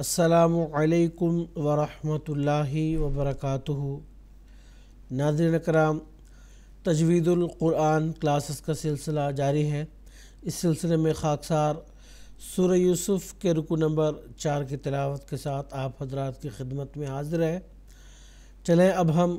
السلام علیکم ورحمۃ اللہ وبرکاتہ۔ ناظرین کرام، تجوید القرآن کلاسز کا سلسلہ جاری ہے۔ اس سلسلے میں خاکسار سورہ یوسف کے رکوع نمبر 4 کی تلاوت کے ساتھ آپ حضرات کی خدمت میں حاضر ہے۔ چلیں اب ہم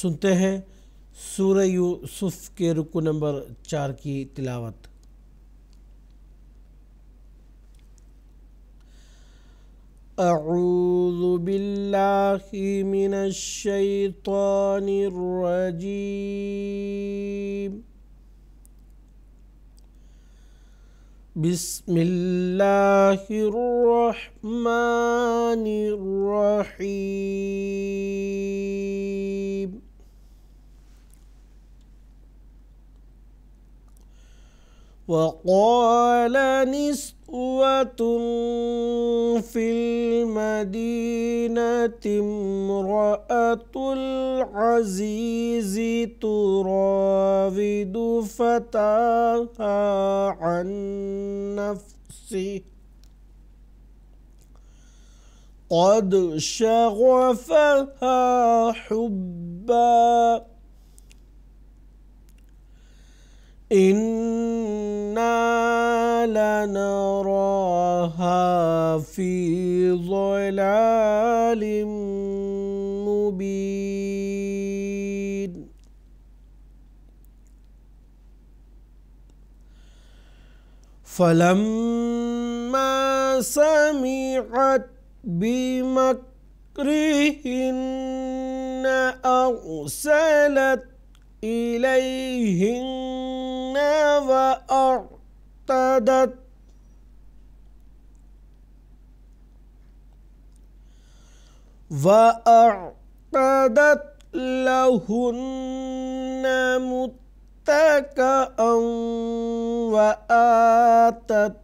سنتے ہیں سورہ یوسف کے رکوع نمبر 4 کی تلاوت۔ اعوذ باللہ من الشیطان الرجیم، بسم اللہ الرحمن الرحیم۔ وقال نسوة في المدينة امرأة العزيز تراود فتاها عن نفسه قد شغفها حبا إنا لنراها في ضلال مبين۔ فلما سمعت بمكرهن أرسلت إليهن وأعتدت لهن متكئا وآتت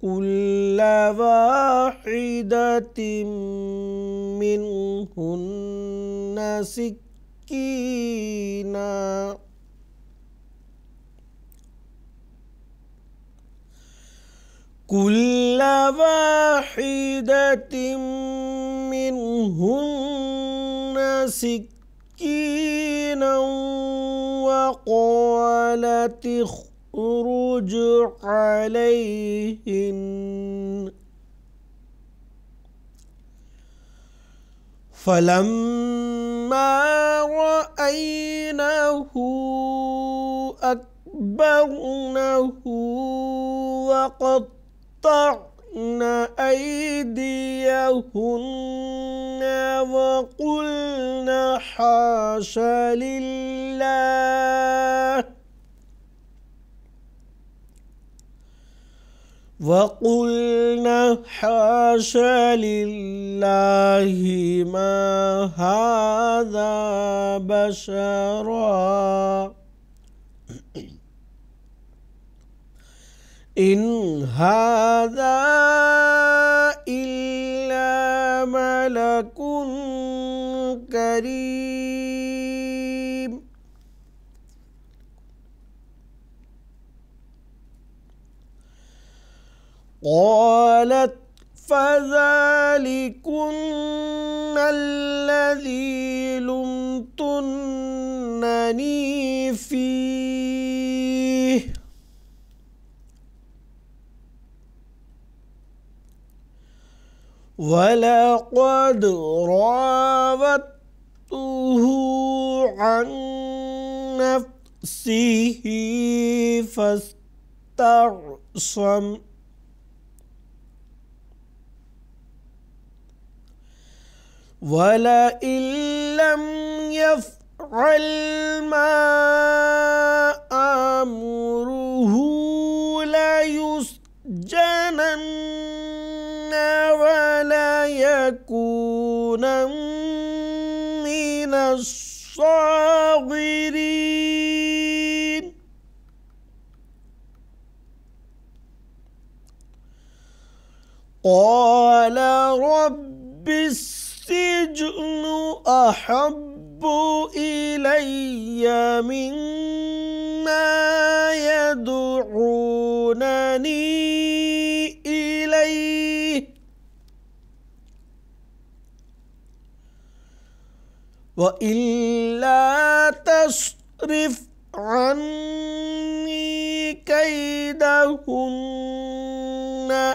كل واحدة منهن سكينا كل واحدة منهن سكينا وقالت اخرج عليهن فلما رأينه أكبرنه وقطعن أيديهن وقلن حاش لله ما هذا بشرا إن هذا إلا ملك كريم۔ قالت فذلكن الذي لمتنني فيه ولقد راودته عن نفسه فاستعصم ولئن لم يفعل ما آمره ليسجنن وليكونا من الصاغرين۔ قال رب السجن أحب إلي مما يدعونني إليه وَإِلَّا تَصْرِفْ عَنِّي كَيْدَهُنَّ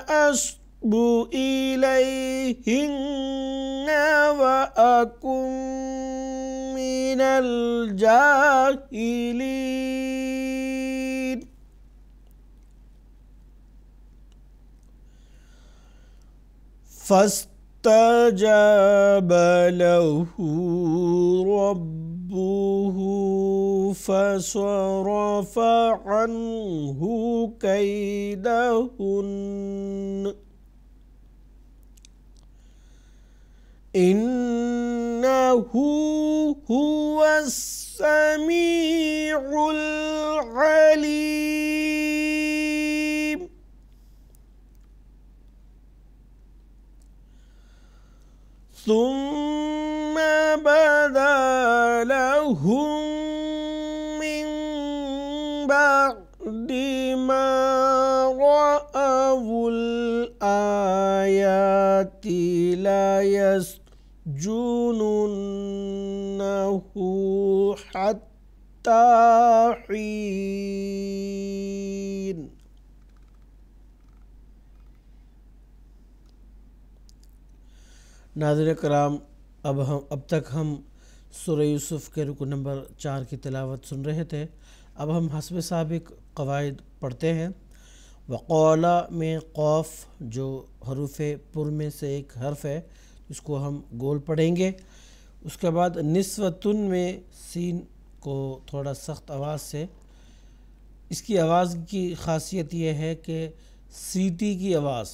أَصْبُ إِلَيْهِنَّ وَأَكُنْ مِنَ الْجَاهِلِينَ. فَاسْتَجَابَ لَهُ رَبُّهُ فَصَرَفَ عَنْهُ كَيْدَهُنَّ إِنَّهُ هُوَ السَّمِيعُ الْعَلِيمُ. ثُمَّ بَدَا لَهُم مِّن بَعْدِ مَا رَأَوُا الْآيَاتِ لَيَسْجُنُنَّهُ حَتَّى حِينٍ. ناظرین کرام، اب تک ہم سورہ یوسف کے رکو نمبر 4 کی تلاوت سن رہے تھے. اب ہم حسب سابق قواعد پڑھتے ہیں. وقال میں قوف جو حروف پر میں سے ایک حرف ہے، اس کو ہم گول پڑھیں گے. اس کے بعد نسوتن میں سین کو تھوڑا سخت آواز سے. اس کی آواز کی خاصیت یہ ہے کہ سیٹی کی آواز،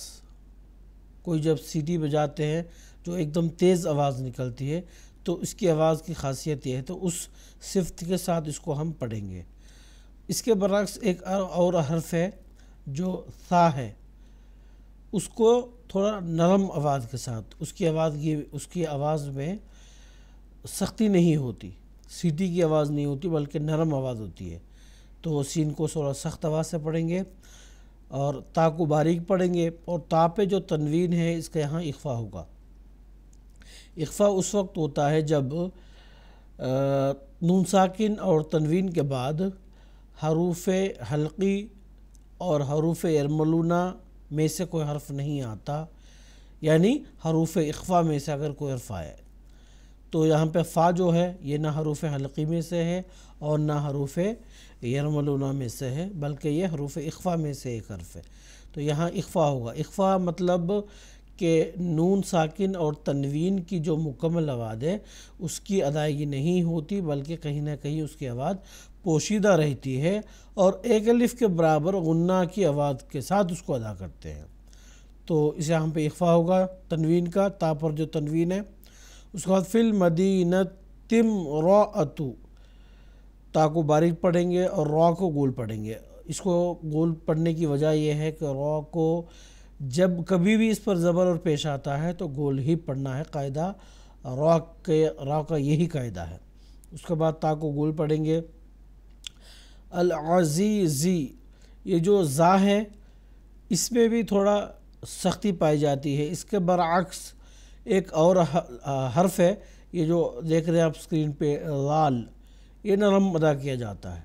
کوئی جب سیٹی بجاتے ہیں جو ایک دم تیز آواز نکلتی ہے، تو اس کی آواز کی خاصیت یہ ہے. تو اس صفت کے ساتھ اس کو ہم پڑھیں گے. اس کے برعکس ایک اور حرف ہے جو ثا ہے، اس کو تھوڑا نرم آواز کے ساتھ، اس کی آواز میں سختی نہیں ہوتی، سیٹی کی آواز نہیں ہوتی بلکہ نرم آواز ہوتی ہے. تو سین کو تھوڑا سخت آواز سے پڑھیں گے اور تا کو باریک پڑھیں گے. اور تا پہ جو تنوین ہے اس کا یہاں اخفا ہوگا. اخفا اس وقت ہوتا ہے جب نون ساکن اور تنوین کے بعد حروف حلقی اور حروف یرملونہ میں سے کوئی حرف نہیں آتا، یعنی حروف اخفا میں سے اگر کوئی حرف آئے. تو یہاں پہ فا جو ہے یہ نہ حروف حلقی میں سے ہے اور نہ حروف یرملونہ میں سے ہے، بلکہ یہ حروف اخفا میں سے ایک حرف ہے. تو یہاں اخفا ہوگا. اخفا مطلب کہ نون ساکن اور تنوین کی جو مکمل آواز ہے اس کی ادائیگی نہیں ہوتی، بلکہ کہیں نہ کہیں اس کی آواز پوشیدہ رہتی ہے اور ایک الف کے برابر غنہ کی آواز کے ساتھ اس کو ادا کرتے ہیں. تو اس یہاں پہ اخفا ہوگا تنوین کا، تا پر جو تنوین ہے. اس کے بعد فی المدینۃ امرأۃ، تا کو باریک پڑھیں گے اور را کو گول پڑھیں گے. اس کو گول پڑھنے کی وجہ یہ ہے کہ را کو جب کبھی بھی اس پر زبر اور پیش آتا ہے تو گول ہی پڑھنا ہے. قاعدہ را کا یہی قاعدہ ہے. اس کے بعد تا کو گول پڑھیں گے. العزیزی، یہ جو زا ہے اس میں بھی تھوڑا سختی پائی جاتی ہے. اس کے برعکس ایک اور حرف ہے، یہ جو دیکھ رہے ہیں آپ اسکرین پہ، لال، یہ نرم ادا کیا جاتا ہے.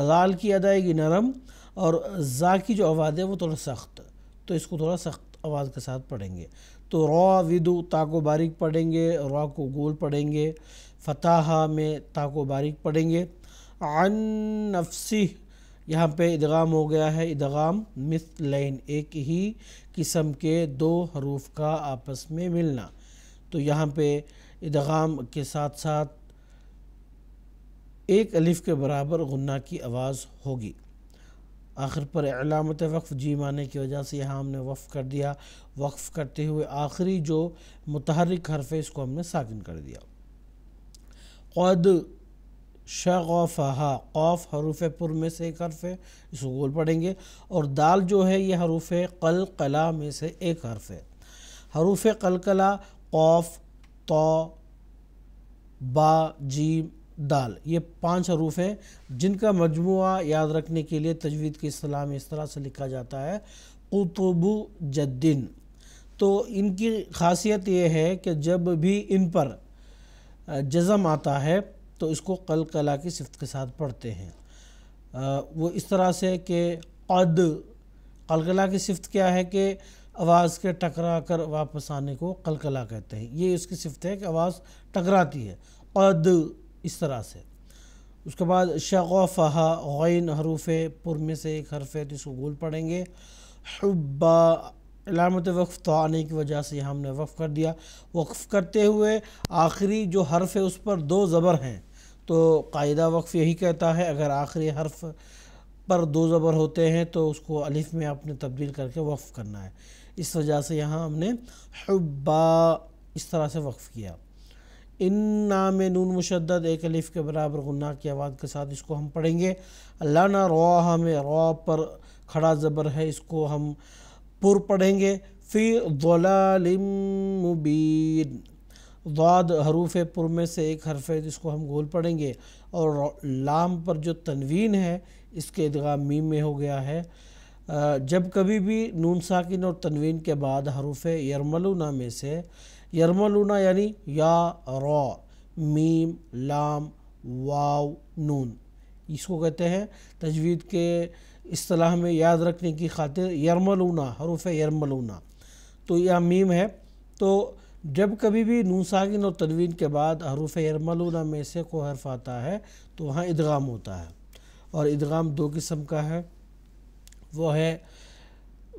لال کی ادائیگی نرم اور زا کی جو آواز ہے وہ تھوڑا سخت، تو اس کو تھوڑا سخت آواز کے ساتھ پڑھیں گے. تو را ودو، تا کو باریک پڑھیں گے، را کو گول پڑھیں گے. فتح میں تا کو باریک پڑھیں گے. عن نفسہ، یہاں پہ ادغام ہو گیا ہے، ادغام مثلین، ایک ہی قسم کے دو حروف کا آپس میں ملنا. تو یہاں پہ ادغام کے ساتھ ساتھ ایک الف کے برابر غنہ کی آواز ہوگی. آخر پر علامت وقف جیم آنے کی وجہ سے یہاں ہم نے وقف کر دیا. وقف کرتے ہوئے آخری جو متحرک حرف ہے اس کو ہم نے ساکن کر دیا. قد شغفہا، قاف حروف پر میں سے ایک حرف ہے، اس کو گول پڑھیں گے. اور دال جو ہے یہ حروف قلقلہ میں سے ایک حرف ہے. حروف قلقلہ قاف، تا، با، جیم، دال، یہ 5 حروف ہیں جن کا مجموعہ یاد رکھنے کے لیے تجوید کی اصطلاح میں اس طرح سے لکھا جاتا ہے قطب جدن. تو ان کی خاصیت یہ ہے کہ جب بھی ان پر جزم آتا ہے تو اس کو قلقلہ کی صفت کے ساتھ پڑھتے ہیں۔ وہ اس طرح سے کہ قد، قلقلہ کی صفت کیا ہے کہ آواز کے ٹکرا کر واپس آنے کو قلقلہ کہتے ہیں، یہ اس کی صفت ہے کہ آواز ٹکراتی ہے، قد اس طرح سے۔ اس کے بعد شغفہا، غین حروف پر میں سے ایک حرف ہے تو اس کو گول پڑھیں گے۔ حبا، علامت وقف تو آنے کی وجہ سے ہم نے وقف کر دیا، وقف کرتے ہوئے آخری جو حرف ہے اس پر 2 زبر ہیں، تو قاعدہ وقف یہی کہتا ہے اگر آخری حرف پر 2 زبر ہوتے ہیں تو اس کو الف میں آپ نے تبدیل کر کے وقف کرنا ہے، اس وجہ سے یہاں ہم نے حبا اس طرح سے وقف کیا۔ انا میں نون مشدد ایک الف کے برابر غنہ کی آواز کے ساتھ اس کو ہم پڑھیں گے۔ لنا راہ میں را پر کھڑا زبر ہے، اس کو ہم پر پڑھیں گے۔ فی ضلال مبین، ضاد حروف پر میں سے ایک حرف ہے جس کو ہم گول پڑھیں گے، اور لام پر جو تنوین ہے اس کے ادغام میم میں ہو گیا ہے۔ جب کبھی بھی نون ساکن اور تنوین کے بعد حروف یرملون میں سے، یرملون یعنی یا، را، میم، لام، واو، نون، اس کو کہتے ہیں تجوید کے اصطلاح میں یاد رکھنے کی خاطر یرملون، حروف یرملون، تو یہ میم ہے۔ تو جب کبھی بھی نون ساکن اور تنوین کے بعد حروف یرملون میں سے کوئی حرف آتا ہے تو وہاں ادغام ہوتا ہے، اور ادغام 2 قسم کا ہے، وہ ہے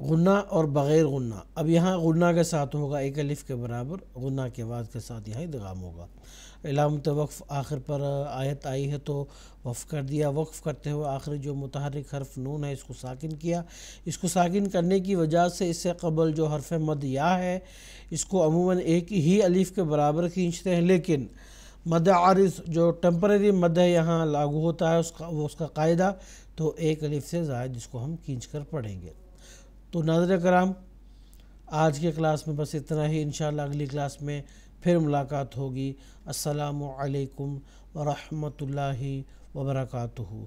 غنہ اور بغیر غنہ۔ اب یہاں غنہ کے ساتھ ہوگا، ایک الف کے برابر غنہ کی آواز کے ساتھ یہاں ادغام ہوگا۔ علامت وقف آخر پر آیت آئی ہے تو وقف کر دیا، وقف کرتے ہوئے آخری جو متحرک حرف نون ہے اس کو ساکن کیا۔ اس کو ساکن کرنے کی وجہ سے اس سے قبل جو حرف مد یا ہے اس کو عموماً ایک ہی الف کے برابر کھینچتے ہیں، لیکن مد عارض جو ٹیمپریری مد ہے یہاں لاگو ہوتا ہے اس کا قاعدہ، تو ایک الف سے زائد اس کو ہم کھینچ کر پڑھیں گے۔ تو ناظرین کرام، آج کے کلاس میں بس اتنا ہی، انشاءاللہ اگلی کلاس میں پھر ملاقات ہوگی۔ السلام علیکم ورحمۃ اللہ وبرکاتہ۔